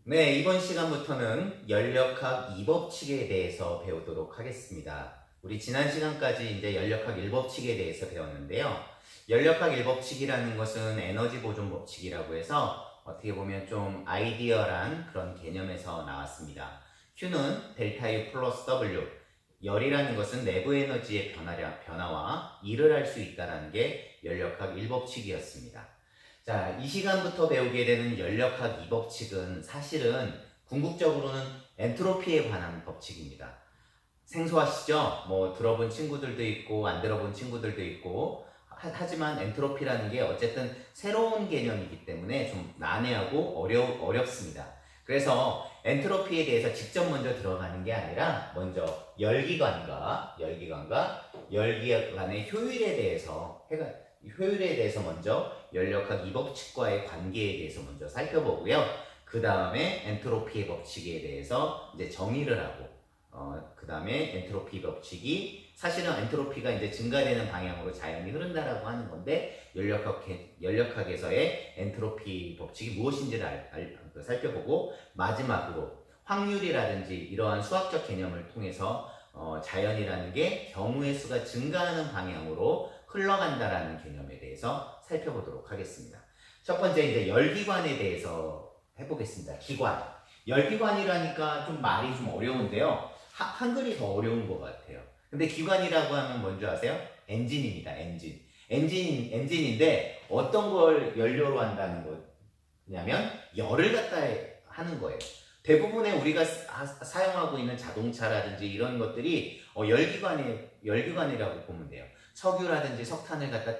네, 이번 시간부터는 연력학 2법칙에 대해서 배우도록 하겠습니다. 우리 지난 시간까지 이제 연력학 1법칙에 대해서 배웠는데요. 연력학 1법칙이라는 것은 에너지 보존 법칙이라고 해서 어떻게 보면 좀 아이디어란 그런 개념에서 나왔습니다. Q는 델타 U 플러스 W, 열이라는 것은 내부 에너지의 변화와 일을 할 수 있다는 게 연력학 1법칙이었습니다. 자, 이 시간부터 배우게 되는 연력학 2법칙은 사실은 궁극적으로는 엔트로피에 관한 법칙입니다. 생소하시죠? 뭐 들어본 친구들도 있고 안 들어본 친구들도 있고 하지만 엔트로피라는 게 어쨌든 새로운 개념이기 때문에 좀 난해하고 어렵습니다. 그래서 엔트로피에 대해서 직접 먼저 들어가는 게 아니라 먼저 열기관의 효율에 대해서 먼저 연력학 2법칙과의 관계에 대해서 먼저 살펴보고요. 그 다음에 엔트로피의 법칙에 대해서 이제 정의를 하고, 그 다음에 엔트로피 법칙이 사실은 엔트로피가 이제 증가되는 방향으로 자연이 흐른다라고 하는 건데 연력학에서의 엔트로피 법칙이 무엇인지를 살펴보고 마지막으로 확률이라든지 이러한 수학적 개념을 통해서 자연이라는 게 경우의 수가 증가하는 방향으로 흘러간다라는 개념에 대해서 살펴보도록 하겠습니다. 첫 번째 이제 열기관에 대해서 해보겠습니다. 기관. 열기관이라니까 좀 말이 좀 어려운데요. 한글이 더 어려운 것 같아요. 근데 기관이라고 하면 뭔지 아세요? 엔진입니다. 엔진인데 어떤 걸 연료로 한다는 거냐면 열을 갖다 하는 거예요. 대부분의 우리가 사용하고 있는 자동차라든지 이런 것들이 열기관이라고 보면 돼요. 석유라든지 석탄을 갖다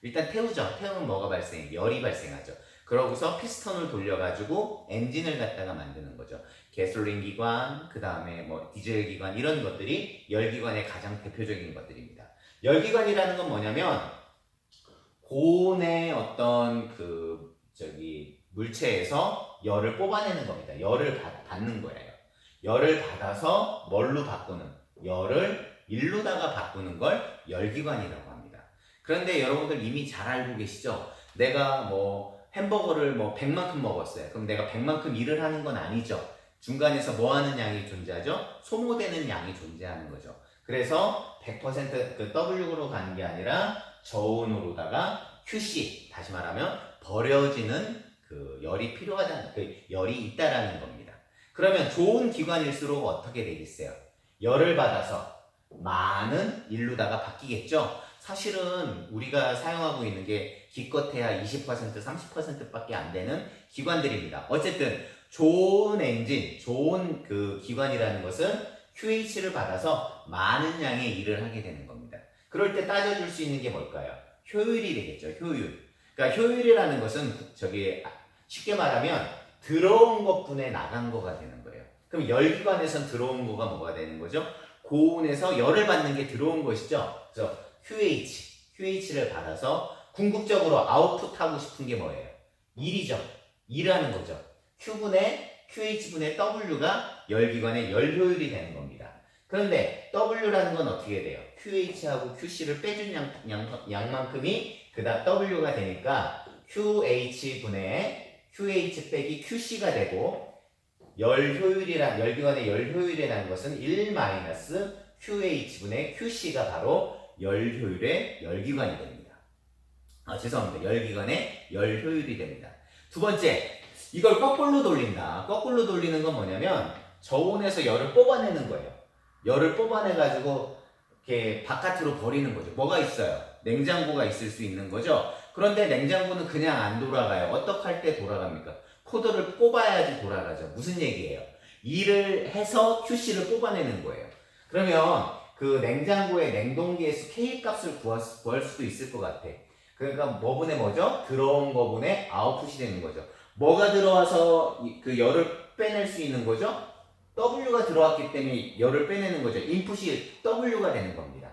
일단 태우죠. 태우면 뭐가 발생해요? 열이 발생하죠. 그러고서 피스톤을 돌려가지고 엔진을 갖다가 만드는 거죠. 가솔린 기관, 그 다음에 뭐 디젤 기관 이런 것들이 열기관의 가장 대표적인 것들입니다. 열기관이라는 건 뭐냐면 고온의 어떤 물체에서 열을 뽑아내는 겁니다. 열을 받는 거예요. 열을 받아서 뭘로 바꾸는, 열을 일로다가 바꾸는 걸 열기관이라고 합니다. 그런데 여러분들 이미 잘 알고 계시죠? 내가 뭐 햄버거를 뭐 100만큼 먹었어요. 그럼 내가 100만큼 일을 하는 건 아니죠. 중간에서 뭐 하는 양이 존재하죠? 소모되는 양이 존재하는 거죠. 그래서 100% W로 가는 게 아니라 저온으로다가 QC, 다시 말하면 버려지는 열이 필요하다는, 열이 있다라는 겁니다. 그러면 좋은 기관일수록 어떻게 되겠어요? 열을 받아서 많은 일로다가 바뀌겠죠? 사실은 우리가 사용하고 있는 게 기껏해야 20%, 30%밖에 안 되는 기관들입니다. 어쨌든 좋은 엔진, 좋은 기관이라는 것은 QH를 받아서 많은 양의 일을 하게 되는 겁니다. 그럴 때 따져줄 수 있는 게 뭘까요? 효율이 되겠죠. 효율. 그러니까 효율이라는 것은 쉽게 말하면 들어온 것분에 나간 거가 되는 거예요. 그럼 열기관에선 들어온 거가 뭐가 되는 거죠? 고온에서 열을 받는 게 들어온 것이죠. 그래서 QH를 받아서 궁극적으로 아웃풋하고 싶은 게 뭐예요? 일이죠. 일하는 거죠. QH분의 W가 열기관의 열 효율이 되는 겁니다. 그런데 W라는 건 어떻게 돼요? QH하고 QC를 빼준 양만큼이 그다음 W가 되니까 QH 빼기 QC가 되고 열기관의 열 효율이라는 것은 1 QH분의 QC가 바로 열 효율의 열기관이 됩니다. 죄송합니다. 열기관의 열 효율이 됩니다. 두 번째, 이걸 거꾸로 돌린다. 거꾸로 돌리는 건 뭐냐면 저온에서 열을 뽑아내는 거예요. 열을 뽑아내가지고 이렇게 바깥으로 버리는 거죠. 뭐가 있어요? 냉장고가 있을 수 있는 거죠. 그런데 냉장고는 그냥 안 돌아가요. 어떻게 할 때 돌아갑니까? 코드를 뽑아야지 돌아가죠. 무슨 얘기예요? 일을 해서 QC를 뽑아내는 거예요. 그러면 그 냉장고의 냉동기에서 K값을 구할 수도 있을 것 같아. 그러니까 뭐분의 뭐죠? 들어온 거분의 아웃풋이 되는 거죠. 뭐가 들어와서 그 열을 빼낼 수 있는 거죠? W가 들어왔기 때문에 열을 빼내는 거죠. 인풋이 W가 되는 겁니다.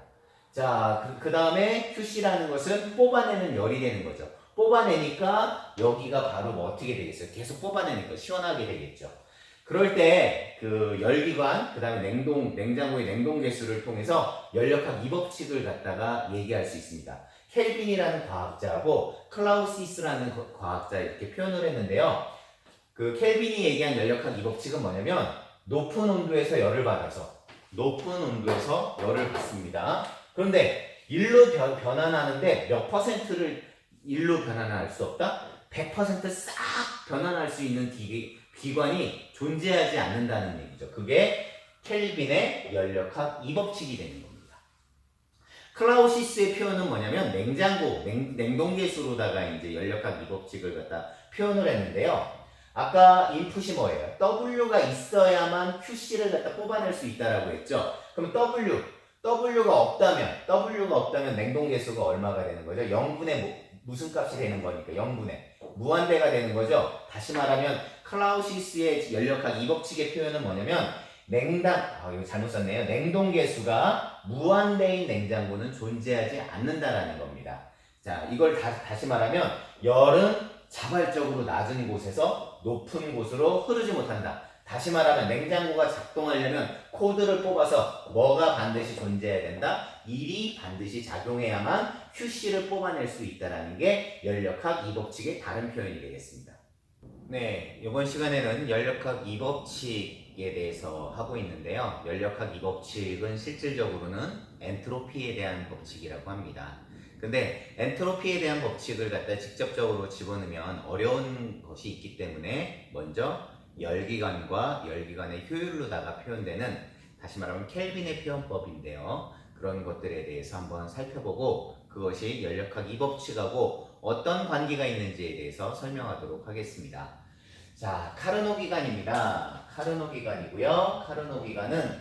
자, 그 다음에 QC라는 것은 뽑아내는 열이 되는 거죠. 뽑아내니까 여기가 바로 뭐 어떻게 되겠어요? 계속 뽑아내니까 시원하게 되겠죠. 그럴 때 열기관, 그 다음에 냉장고의 냉동 개수를 통해서 연력학 2법칙을 갖다가 얘기할 수 있습니다. 켈빈이라는 과학자하고 클라우시스라는 과학자 이렇게 표현을 했는데요. 그 켈빈이 얘기한 연력학 이 법칙은 뭐냐면 높은 온도에서 열을 받아서 받습니다. 그런데 일로 변환하는데 몇 퍼센트를 일로 변환할 수 없다? 100%싹 변환할 수 있는 기관이 존재하지 않는다는 얘기죠. 그게 켈빈의 연력학 이 법칙이 되는 겁니다. 클라우시스의 표현은 뭐냐면 냉장고, 냉동계수로다가 이제 연력학 이 법칙을 갖다 표현을 했는데요. 아까 인풋이 뭐예요? W가 있어야만 QC를 갖다 뽑아낼 수 있다라고 했죠. 그럼 W가 없다면 냉동계수가 얼마가 되는 거죠? 0분의 무슨 값이 되는 거니까 0분의 무한대가 되는 거죠. 다시 말하면 클라우시스의 연력학 이 법칙의 표현은 뭐냐면 이거 잘못 썼네요. 냉동계수가 무한대인 냉장고는 존재하지 않는다라는 겁니다. 자, 이걸 다시 말하면 열은 자발적으로 낮은 곳에서 높은 곳으로 흐르지 못한다. 다시 말하면 냉장고가 작동하려면 코드를 뽑아서 뭐가 반드시 존재해야 된다? 일이 반드시 작용해야만 QC를 뽑아낼 수 있다는 게 연력학 이 법칙의 다른 표현이 되겠습니다. 네, 이번 시간에는 연력학 이 법칙에 대해서 하고 있는데요. 연력학 이 법칙은 실질적으로는 엔트로피에 대한 법칙이라고 합니다. 근데 엔트로피에 대한 법칙을 갖다 직접적으로 집어넣으면 어려운 것이 있기 때문에 먼저 열기관과 열기관의 효율로다가 표현되는, 다시 말하면 켈빈의 표현법인데요. 그런 것들에 대해서 한번 살펴보고 그것이 연력학 이 법칙하고 어떤 관계가 있는지에 대해서 설명하도록 하겠습니다. 자, 카르노 기관입니다. 카르노 기관이고요. 카르노 기관은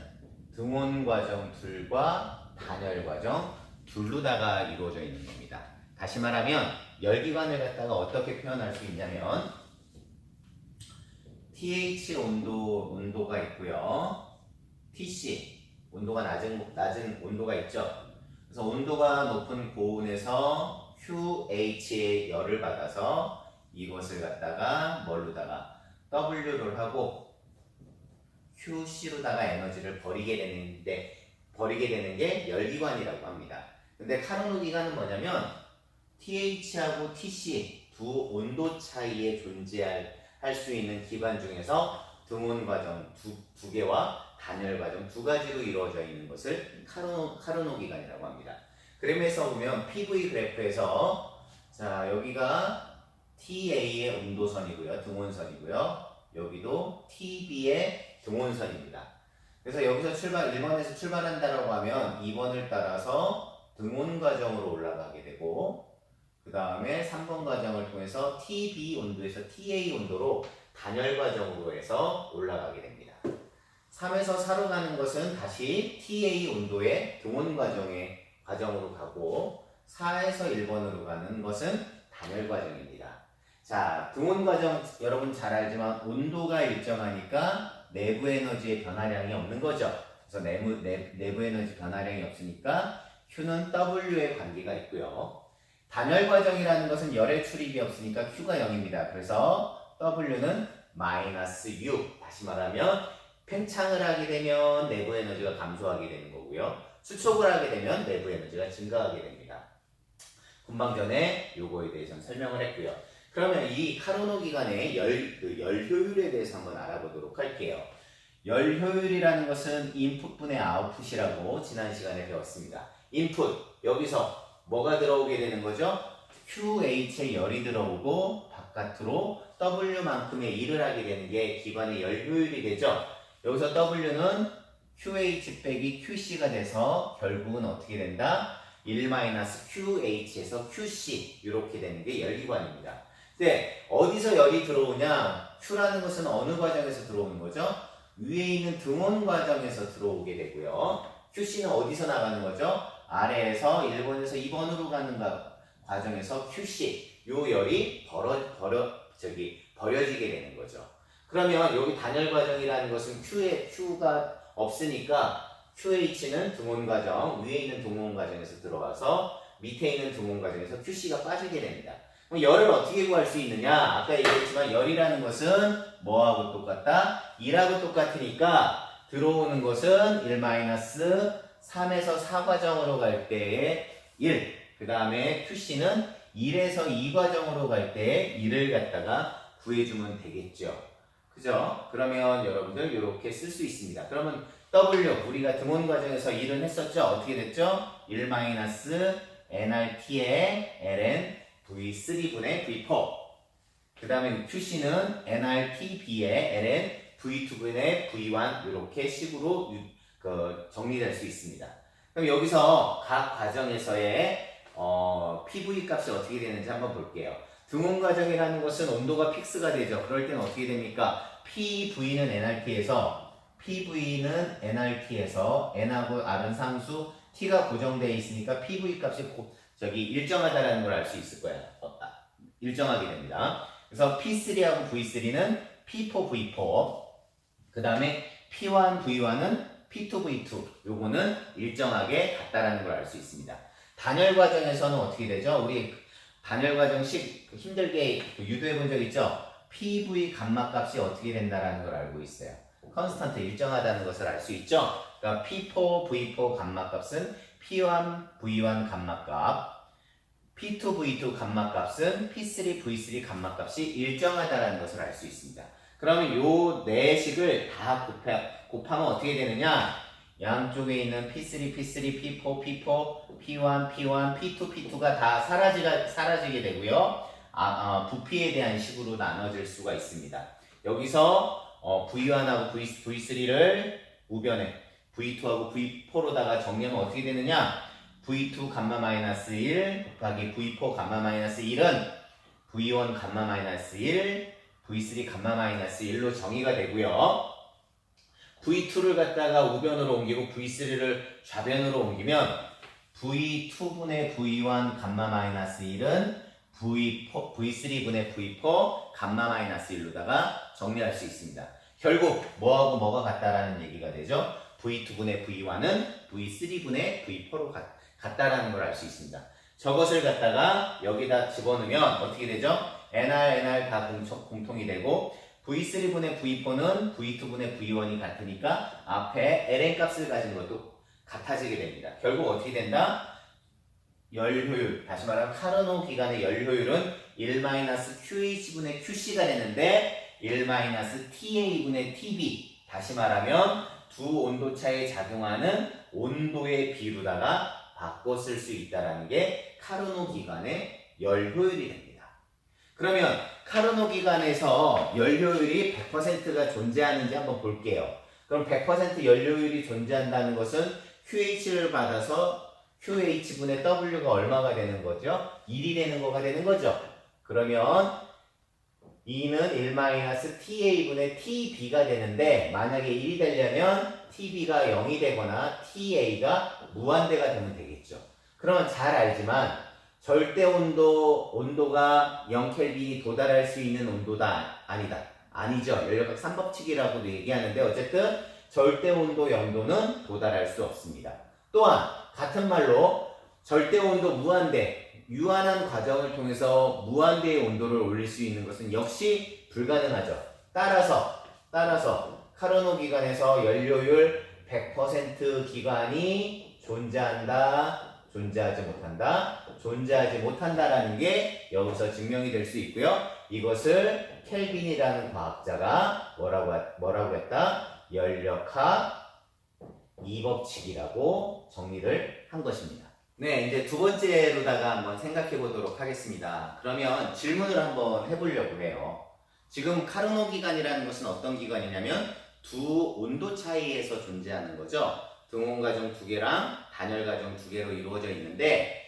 등온 과정 둘과 단열 과정 둘로다가 이루어져 있는 겁니다. 다시 말하면 열기관을 갖다가 어떻게 표현할 수 있냐면 TH 온도가 있고요. TC 온도가 낮은 온도가 있죠. 그래서 온도가 높은 고온에서 QH의 열을 받아서 이것을 갖다가 뭘로다가 W를 하고 QC로다가 에너지를 버리게 되는 게 열기관이라고 합니다. 근데 카르노 기관은 뭐냐면 TH하고 TC 두 온도 차이에 존재할 수 있는 기관 중에서 등온 과정 두 개와 단열 과정 두 가지로 이루어져 있는 것을 카르노 기관이라고 합니다. 그림에서 보면 PV 그래프에서 자, 여기가 TA의 온도선이고요. 등온선이고요. 여기도 TB의 등온선입니다. 그래서 여기서 1번에서 출발한다라고 하면 2번을 따라서 등온 과정으로 올라가게 되고, 그 다음에 3번 과정을 통해서 TB 온도에서 TA 온도로 단열 과정으로 해서 올라가게 됩니다. 3에서 4로 가는 것은 다시 TA 온도의 등온 과정으로 가고, 4에서 1번으로 가는 것은 단열 과정입니다. 자, 등온 과정 여러분 잘 알지만 온도가 일정하니까 내부 에너지의 변화량이 없는 거죠. 그래서 내부 에너지 변화량이 없으니까 Q는 W의 관계가 있고요. 단열 과정이라는 것은 열의 출입이 없으니까 Q가 0입니다. 그래서 W는 -U. 다시 말하면 팽창을 하게 되면 내부 에너지가 감소하게 되는 거고요. 수축을 하게 되면 내부 에너지가 증가하게 됩니다. 금방 전에 요거에 대해서 설명을 했고요. 그러면 이 카르노 기관의 열 효율에 대해서 한번 알아보도록 할게요. 열 효율이라는 것은 인풋분의 아웃풋이라고 지난 시간에 배웠습니다. 인풋, 여기서 뭐가 들어오게 되는 거죠? QH의 열이 들어오고 바깥으로 W만큼의 일을 하게 되는 게 기관의 열 효율이 되죠. 여기서 W는 QH 빼기 QC가 돼서 결국은 어떻게 된다? 1-QH에서 QC 이렇게 되는 게 열기관입니다. 근데 어디서 열이 들어오냐? Q라는 것은 어느 과정에서 들어오는 거죠? 위에 있는 등온 과정에서 들어오게 되고요. QC는 어디서 나가는 거죠? 아래에서 1번에서 2번으로 가는 과정에서 QC 요 열이 버려지게 되는 거죠. 그러면 여기 단열 과정이라는 것은 Q가 없으니까 QH는 등온 과정, 위에 있는 등온 과정에서 들어와서 밑에 있는 등온 과정에서 QC가 빠지게 됩니다. 그럼 열을 어떻게 구할 수 있느냐? 아까 얘기했지만 열이라는 것은 뭐하고 똑같다? 2하고 똑같으니까 들어오는 것은 1-3에서 4 과정으로 갈 때의 1, 그 다음에 QC는 1에서 2 과정으로 갈 때의 1을 갖다가 구해주면 되겠죠. 그죠? 그러면 여러분들 이렇게 쓸 수 있습니다. 그러면 W 우리가 등원 과정에서 1은 했었죠? 어떻게 됐죠? 1-nRt의 ln v3분의 v4 그 다음에 QC는 nRtB의 ln v2분의 v1 이렇게 식으로 정리될 수 있습니다. 그럼 여기서 각 과정에서의 PV 값이 어떻게 되는지 한번 볼게요. 등원 과정이라는 것은 온도가 픽스가 되죠. 그럴 때는 어떻게 됩니까? PV는 nRt에서 n하고 r은 상수, t가 고정되어 있으니까 PV 값이 일정하다라는 걸 알 수 있을 거예요. 일정하게 됩니다. 그래서 P3하고 V3는 P4, V4 그 다음에 P1, V1은 P2, V2 요거는 일정하게 같다라는 걸 알 수 있습니다. 단열 과정에서는 어떻게 되죠? 우리 단열 과정식 힘들게 유도해 본 적 있죠? PV 감마 값이 어떻게 된다라는 걸 알고 있어요. 컨스턴트 일정하다는 것을 알 수 있죠? 그러니까 P4, V4 감마 값은 P1, V1 감마 값 P2, V2 감마 값은 P3, V3 감마 값이 일정하다는 것을 알 수 있습니다. 그러면 요 네 식을 다 곱하면 어떻게 되느냐? 양쪽에 있는 P3, P3, P4, P4, P1, P1, P2, P2가 다 사라지게 되고요. 부피에 대한 식으로 나눠질 수가 있습니다. 여기서 V1하고 V3를 우변에 V2하고 V4로다가 정리하면 어떻게 되느냐? V2 감마 마이너스 1 곱하기 V4 감마 마이너스 1은 V1 감마 마이너스 1, V3 감마 마이너스 1로 정의가 되고요. V2를 갖다가 우변으로 옮기고 V3를 좌변으로 옮기면 V2분의 V1 감마 마이너스 1은 V3분의 V4 감마 마이너스 1로다가 정리할 수 있습니다. 결국 뭐하고 뭐가 같다라는 얘기가 되죠. V2분의 V1은 V3분의 V4로 같다라는 걸 알 수 있습니다. 저것을 갖다가 여기다 집어넣으면 어떻게 되죠? NR 다 공통이 되고 V3분의 V4는 V2분의 V1이 같으니까 앞에 ln 값을 가진 것도 같아지게 됩니다. 결국 어떻게 된다? 열효율, 다시 말하면 카르노 기간의 열효율은 1-QH분의 QC가 되는데 1-TA분의 TB, 다시 말하면 두 온도차에 작용하는 온도의 비로다가 바꿔 쓸 수 있다는 게 카르노 기간의 열효율이 됩니다. 그러면 카르노 기간에서 열효율이 100%가 존재하는지 한번 볼게요. 그럼 100% 열효율이 존재한다는 것은 QH를 받아서 QH분의 W가 얼마가 되는 거죠? 1이 되는 거가 되는 거죠. 그러면 E는 1-TA분의 TB가 되는데 만약에 1이 되려면 TB가 0이 되거나 TA가 무한대가 되면 되겠죠. 그러면 잘 알지만 절대 온도가 0켈빈이 도달할 수 있는 온도다 아니다. 아니죠. 연력학 3법칙이라고도 얘기하는데 어쨌든 절대 온도 0도는 도달할 수 없습니다. 또한 같은 말로 절대 온도 무한대 유한한 과정을 통해서 무한대의 온도를 올릴 수 있는 것은 역시 불가능하죠. 따라서 카르노 기간에서 연료율 100% 기간이 존재한다, 존재하지 못한다, 존재하지 못한다라는 게 여기서 증명이 될 수 있고요. 이것을 켈빈이라는 과학자가 뭐라고 했다? 연력학 2법칙이라고 정리를 한 것입니다. 네, 이제 두 번째로다가 한번 생각해 보도록 하겠습니다. 그러면 질문을 한번 해보려고 해요. 지금 카르노 기간이라는 것은 어떤 기간이냐면 두 온도 차이에서 존재하는 거죠. 등온 과정 2개랑 단열 과정 2개로 이루어져 있는데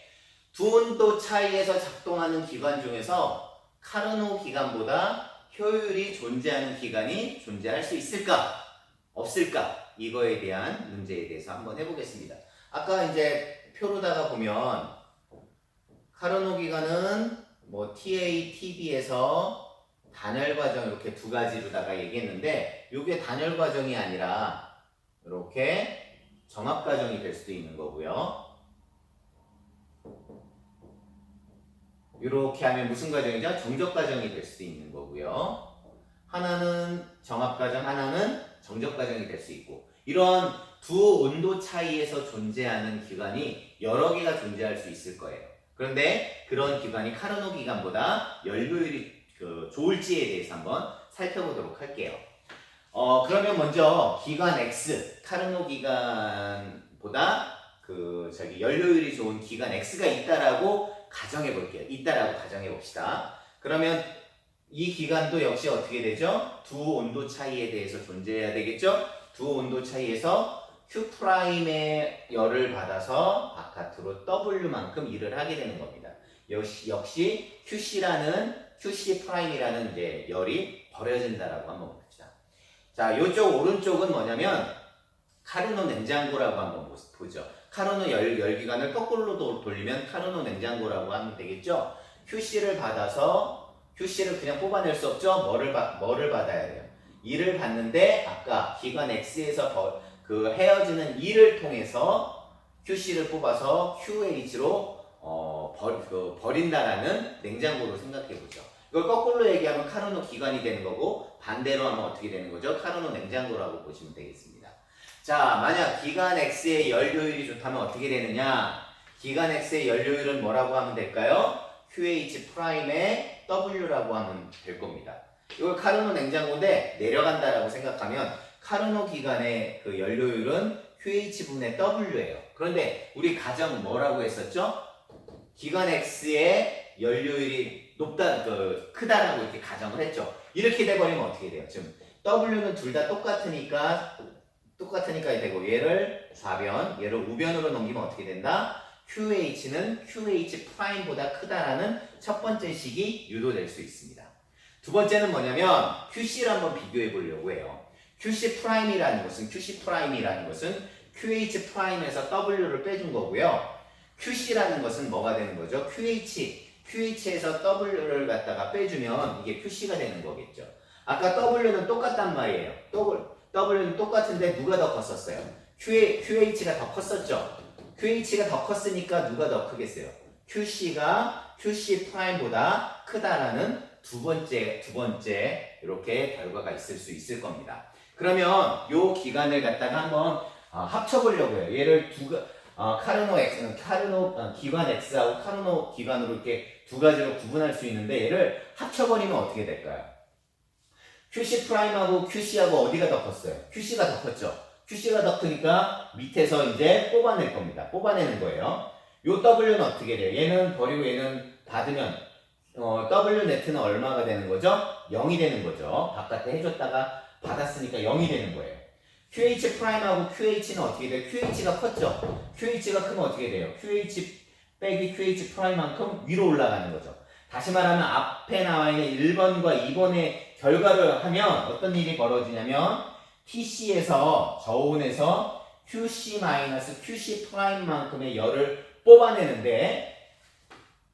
두 온도 차이에서 작동하는 기간 중에서 카르노 기간보다 효율이 존재하는 기간이 존재할 수 있을까? 없을까? 이거에 대한 문제에 대해서 한번 해보겠습니다. 아까 이제 표로다가 보면 카르노 기간은 뭐 TA, TB에서 단열 과정 이렇게 두 가지로다가 얘기했는데 이게 단열 과정이 아니라 이렇게 정압 과정이 될 수도 있는 거고요. 이렇게 하면 무슨 과정이죠? 정적 과정이 될 수도 있는 거고요. 하나는 정압 과정, 하나는 정적 과정이 될 수 있고 이런 두 온도 차이에서 존재하는 기간이 여러 개가 존재할 수 있을 거예요. 그런데 그런 기간이 카르노 기간보다 열효율이 좋을지에 대해서 한번 살펴보도록 할게요. 그러면 먼저 기관 X, 카르노 기관보다 연료율이 좋은 기관 X가 있다라고 가정해 볼게요. 있다라고 가정해 봅시다. 그러면 이 기관도 역시 어떻게 되죠? 두 온도 차이에 대해서 존재해야 되겠죠? 두 온도 차이에서 Q'의 열을 받아서 바깥으로 W만큼 일을 하게 되는 겁니다. 역시 QC'이라는 이제 열이 버려진다라고 한번 봅시다. 자, 요쪽 오른쪽은 뭐냐면 카르노 냉장고라고 한번 보죠. 카르노 열기관을 거꾸로 돌리면 카르노 냉장고라고 하면 되겠죠. QC를 받아서 QC를 그냥 뽑아낼 수 없죠. 뭐를 받아야 돼요? E를 받는데 아까 기관 X에서 헤어지는 E를 통해서 QC를 뽑아서 QH로 버린다라는 냉장고로 생각해 보죠. 이걸 거꾸로 얘기하면 카르노 기관이 되는 거고 반대로 하면 어떻게 되는 거죠? 카르노 냉장고라고 보시면 되겠습니다. 자, 만약 기관 X의 연료율이 좋다면 어떻게 되느냐? 기관 X의 연료율은 뭐라고 하면 될까요? QH'의 W라고 하면 될 겁니다. 이걸 카르노 냉장고인데 내려간다라고 생각하면 카르노 기관의 연료율은 QH분의 W예요. 그런데 우리 가정 뭐라고 했었죠? 기관 X의 연료율이 크다라고 이렇게 가정을 했죠. 이렇게 돼버리면 어떻게 돼요? 지금 W는 둘 다 똑같으니까 되고 얘를 좌변, 얘를 우변으로 넘기면 어떻게 된다? QH는 QH'보다 크다라는 첫 번째 식이 유도될 수 있습니다. 두 번째는 뭐냐면 QC를 한번 비교해 보려고 해요. QC'이라는 것은 QH'에서 W를 빼준 거고요. QC라는 것은 뭐가 되는 거죠? QH에서 W를 갖다가 빼주면 이게 QC가 되는 거겠죠. 아까 W는 똑같단 말이에요. W는 똑같은데 누가 더 컸었어요? QH가 더 컸었죠. QH가 더 컸으니까 누가 더 크겠어요? QC가 QC'보다 크다라는 두 번째 이렇게 결과가 있을 수 있을 겁니다. 그러면 요 기관을 갖다가 한번 합쳐보려고 해요. 얘를 카르노 기관 X하고 카르노 기관으로 이렇게 두 가지로 구분할 수 있는데 얘를 합쳐버리면 어떻게 될까요? QC'하고 QC하고 어디가 더 컸어요? QC가 더 컸죠. QC가 더 크니까 밑에서 이제 뽑아낼 겁니다. 뽑아내는 거예요. 요 W는 어떻게 돼요? 얘는 버리고 얘는 받으면 W 네트는 얼마가 되는 거죠? 0이 되는 거죠. 바깥에 해줬다가 받았으니까 0이 되는 거예요. QH'하고 QH는 어떻게 돼요? QH가 컸죠? QH가 크면 어떻게 돼요? QH 빼기 QH'만큼 위로 올라가는 거죠. 다시 말하면 앞에 나와 있는 1번과 2번의 결과를 하면 어떤 일이 벌어지냐면 TC에서 저온에서 QC-QC'만큼의 열을 뽑아내는데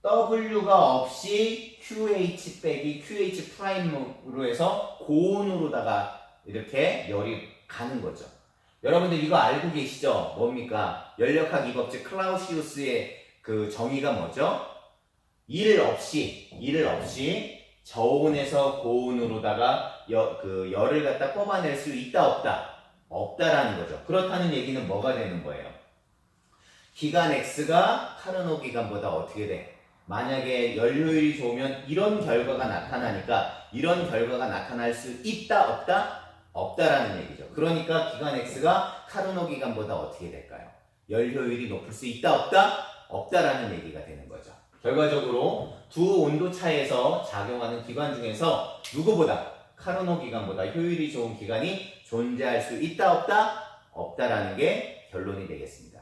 W가 없이 QH 빼기 QH'으로 해서 고온으로다가 이렇게 열이 가는 거죠. 여러분들 이거 알고 계시죠? 뭡니까? 열역학 2법칙 클라우시우스의 정의가 뭐죠? 일 없이 저온에서 고온으로다가 열을 갖다 뽑아낼 수 있다 없다? 없다라는 거죠. 그렇다는 얘기는 뭐가 되는 거예요? 기관 X가 카르노 기관보다 어떻게 돼? 만약에 연료율이 좋으면 이런 결과가 나타나니까 이런 결과가 나타날 수 있다 없다? 없다라는 얘기죠. 그러니까 기관 X가 카르노 기관보다 어떻게 될까요? 연료율이 높을 수 있다 없다? 없다라는 얘기가 되는 거죠. 결과적으로 두 온도 차에서 작용하는 기관 중에서 누구보다 카르노 기관보다 효율이 좋은 기관이 존재할 수 있다 없다? 없다라는 게 결론이 되겠습니다.